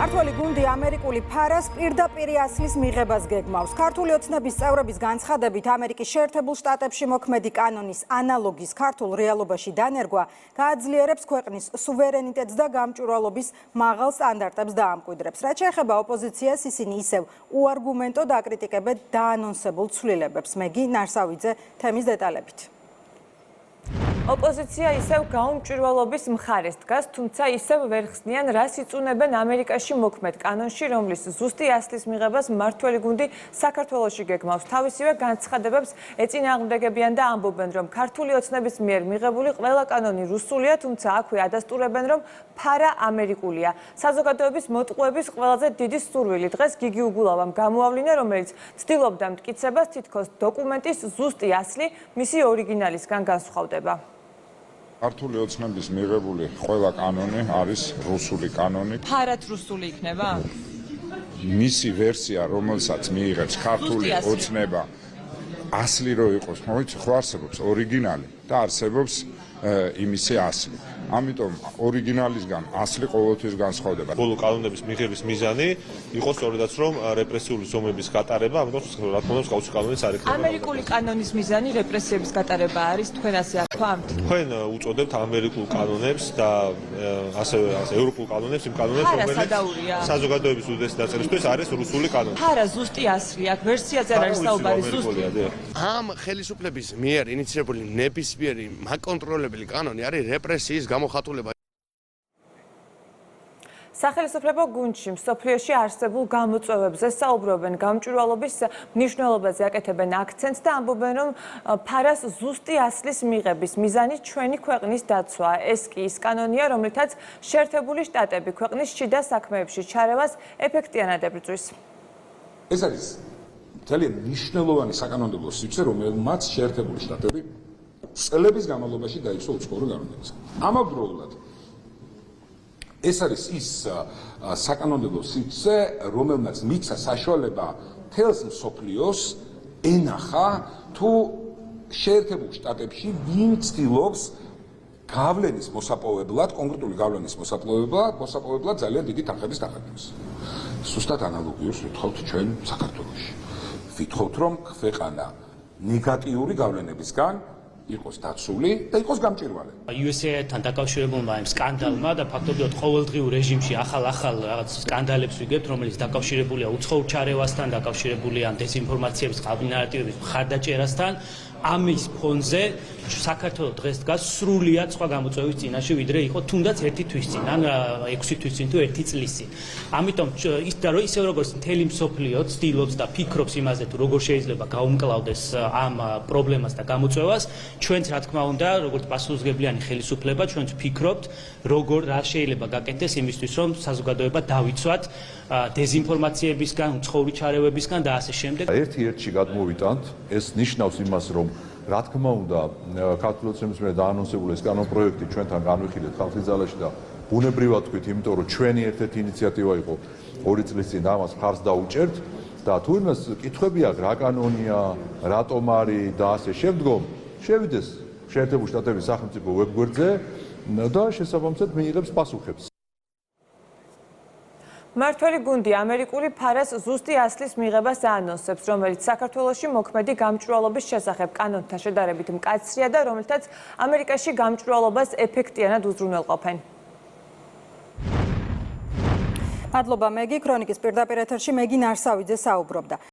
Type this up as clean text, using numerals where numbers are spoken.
ქართველი გუნდი ამერიკული ფარას პირდაპირ ასლის მიღებას გეგმავს. ქართული ოცნების წევრების განცხადებით, ამერიკის შეერთებულ შტატებში მოქმედი კანონის ანალოგის ქართულ რეალობაში დანერგვა გააძლიერებს ქვეყნის სუვერენიტეტს და გამჭვირვალობის მაღალ სტანდარტებს დაამკვიდრებს. რაც შეეხება ოპოზიციას, ისინი ისევ უარგუმენტოდ აკრიტიკებენ დაანონსებულ ცვლილებებს. მეგი ნარსავიძე თემის დეტალებით. ოპოზიცია ისევ გაუმჭვირვალობის მხარეს დგას, თუმცა ისევ ვერ ხსნიან, რას იწუნებენ ამერიკაში მოქმედ კანონში, რომლის ზუსტი ასლის მიღებას მმართველი გუნდი საქართველოში გეგმავს. თავისივე განცხადებებს ეწინააღმდეგებიან და ამბობენ, რომ ქართული ოცნების მიერ მიღებული ყველა კანონი რუსულია, თუმცა აქვე ადასტურებენ, რომ ფარა ამერიკულია. საზოგადოების მოტყუების ყველაზე დიდი სურვილი დღეს გიგი უგულავამ გამოავლინა, რომელიც ცდილობდა მტკიცებას, თითქოს დოკუმენტის ზუსტი ასლი მისი ორიგინალისგან განსხვავდება. ქართული ოცნების მიღებული ყველა კანონი არის რუსული კანონი. ფარად რუსული იქნება? მისი ვერსია, რომელსაც მიიღებს ქართული ოცნება, ასლი რო იყოს, მოიცი, ხო არსებობს ორიგინალი და არსებობს იმისი ასლი. ამიტომ ორიგინალისგან ასლი ყოველთვის განსხვავდება. ბოლო კანონების მიღების მიზანი იყო სწორედაც რომ რეპრესიული ზომების გატარება, ამიტომ რა თქმა უნდა გავუცი კანონის არ ეკრება. ამერიკული კანონის მიზანი რეპრესიების გატარება არის, თქვენ ასე აქვთ? თქვენ უწოდებთ ამერიკულ კანონებს და ასევე ევროპულ კანონებს, იმ კანონებს, რომელიც საზოგადოების უდიდესი ნაწილისთვის არის რუსული კანონი. ფარა ზუსტი ასლი აქვს, ვერსიაზე არ არის საუბარი ზუსტი. ამ ხელისუფლების მიერ ინიციირებული ნებისმიერი მაკონტროლებელი კანონი არის რეპრესიის გამოხატულება. სახელმწიფო გუნდში მსოფლიოში არსებულ გამოწვევებზე საუბრობენ, გამჭვირვალობის მნიშვნელობაზე აკეთებენ აქცენტს და ამბობენ, რომ ფარას ზუსტი ასლის მიღების მიზანი ჩვენი ქვეყნის დაცვა. ეს კი ის კანონია, რომლითაც შეერთებული შტატები ქვეყნის შიდა საქმეებში ჩარევას ეფექტიანად ებრძვის. ეს არის ძალიან მნიშვნელოვანი საკანონმდებლო სივრცე, რომელმაც შეერთებული შტატები წლების განმავლობაში დაიცვა უცხოური კანონებს. ამავდროულად ეს არის ის საკანონმდებლო სივრცე, რომელმაც მისცა საშუალება თელს მსოფლიოს ენახა თუ შეერთებულ შტატებში ვინ ცდილობს გავლენის მოსაპოვებლად, კონკრეტული გავლენის მოსაპოვებლად ძალიან დიდი თანხების დახატვას. Სუსტად ანალოგიურს ვთხოვთ ჩვენ საქართველოში. ვთხოვთ, რომ ქვეყანა ნეგატიური გავლენებისგან იყოს დაცული და იყოს გამჭვირვალე. USA-თან დაკავშირებულმა იმ სკანდალმა და ფაქტობრივად ყოველდღიურ რეჟიმში ახალ რაღაც სკანდალებს ვიგებთ, რომელიც დაკავშირებულია უცხოურ ჩარევასთან, დაკავშირებულია დეზინფორმაციების ნარატივების მხარდაჭერასთან. ამის ფონზე საქართველოს დღეს დგას სრულიად სხვა გამოწვევის წინაშე, ვიდრე იყო თუნდაც 1 თვის წინ, ან 6 თვის წინ თუ 1 წლის წინ. ამიტომ ისევ როგორც მთელი მსოფლიო ცდილობს და ფიქრობს იმაზე, თუ როგორ შეიძლება გაუმკლავდეს ამ პრობლემას და გამოწვევას, ჩვენც რა თქმა უნდა, როგორც პასუხისმგებლიანი ხელისუფლება, ჩვენც ვფიქრობთ, როგორ რა შეიძლება გაკეთდეს იმისთვის, რომ საზოგადოება დავიცვათ დეზინფორმაციებისგან, უცხოური ჩარევებისგან და ასე შემდეგ. ერთ-ერთში გადმოვიტანთ, ეს ნიშნავს იმას, რომ რა თქმა უნდა, ქართული ოცნების მიერ დაანონსებული ეს კანონპროექტი ჩვენთან განვიხილეთ ხალხის ძალაში და ბუნებრივად თქვით, იმიტომ რომ ჩვენი ერთ-ერთი ინიციატივა იყო 2 წლის წინ და ამას მხარს დაუჭერთ და თუ იმას კითხვები აქვს, რა კანონია, რატომ არის და ასე შემდგომ, შევიდეს შეერთებული შტატების სახელმწიფო ვებგვერდზე და შესაბამისად მიიღებს პასუხებს. მმართველი გუნდი ამერიკული ფარას ზუსტი ასლის მიღებას აანონსებს, რომელიც საქართველოში მოქმედი გამჭვირვალობის შესახებ კანონთან შედარებით მკაცრია და რომელთაც ამერიკაში გამჭვირვალობას ეფექტიანად უზრუნველყოფენ. მადლობა მეგი, ქრონიკის პირდაპირ ეთერში მეგი ნარსავიძე საუბრობდა.